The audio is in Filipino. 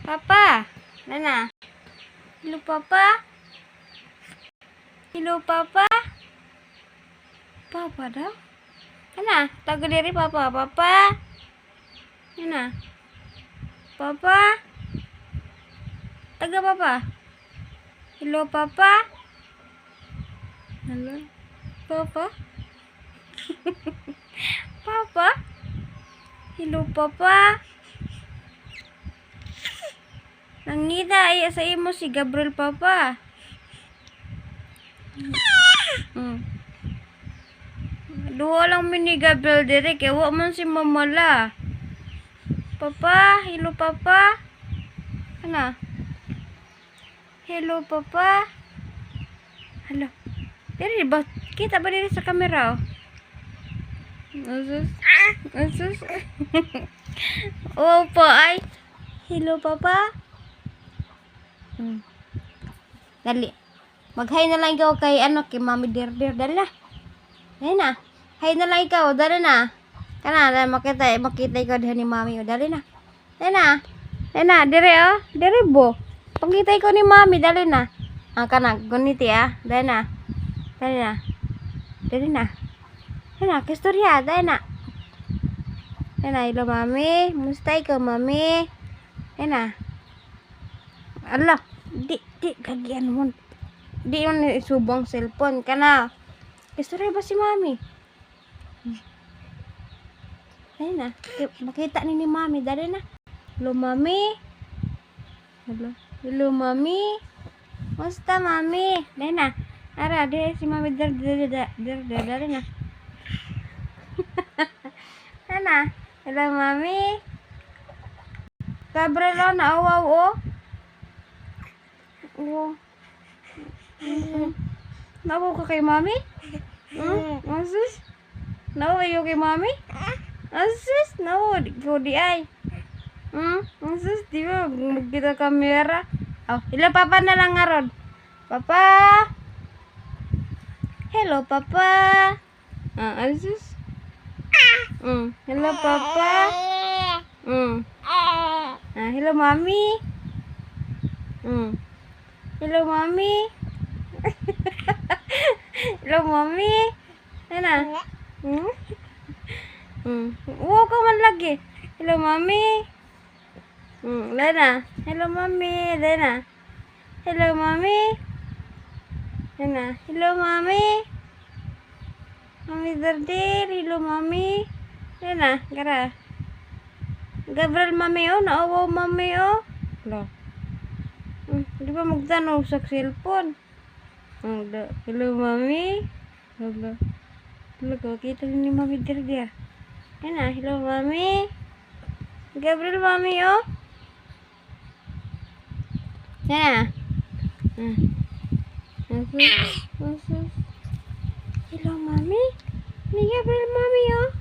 Papa. Nana. Hello, Papa. Hello, Papa. Papa daw. Nana. Tago diri, Papa. Papa. Nana. Papa. Taga, Papa. Hello, Papa. Hello, Papa. Papa. Hello, Papa. Nangita ay sa imo si Gabriel, Papa. Duha lang mini Gabriel dire kay wa man si mamala. Papa, hello, Papa. Ana. Hello, Papa. Hello. Diri ba kita ba diri sa kamera? Asus. Asus. Oh, pa ay. Hello, Papa. Dali. Mag-hi na lang ikaw kay kay Mami Dirdir. Dali na. Dali na. Hi na lang ikaw. Dali na. Kana, dali makita ikaw dihan ni Mami. Dali na. Dali na. Dali na. Dire, oh. Dire, bo. Pagkita ikaw ni Mami. Dali na. Kana, guniti, Dali na. Dali na. Dali na. Dali na. Kistorya. Dali na. Dali na. Hello, Mami. Musta ikaw, Mami? Dali na. Allah, di kagian mo. Di yun isubong cellphone ka na. Istorya ba si Mami? Dali na. Makita ni Mami. Dali na. Hello, Mami. Hello, Mami. Musta, Mami? Dali na. Ara, di si Mami. Dali na. Dali na. Hello, Mami. Gabriel, naawaw, oh. Oh. Nawa ka kay Mami? Asus? Nawa kayo kay Mami? Asus? Nawa ko di ay. Asus? Di ba? Magkita kamera. Oh, hello, Papa na lang nga ron. Papa? Hello, Papa? Asus? Hello, Papa? Hello, Mami? Hello, Mami. Hello, Mami. Ano? Wow, ka man lagi. Hello, Mami. Lena. Hello, Mami. Lena. Hello, Mami. Lena. Hello, Mami. Mami Dardir. Hello, Mami. Lena. Gara. Gabriel, Mami, oh. Naawaw, Mami, oh. Hello. Di ba magtanong sa cellphone? Hello, Mami. Hello. Hello, kita ni Mami Dirdir. Yan na. Hello, Mami. Gabriel, Mami, oh. Yan na. Hello, Mami. Ni Gabriel, Mami, oh.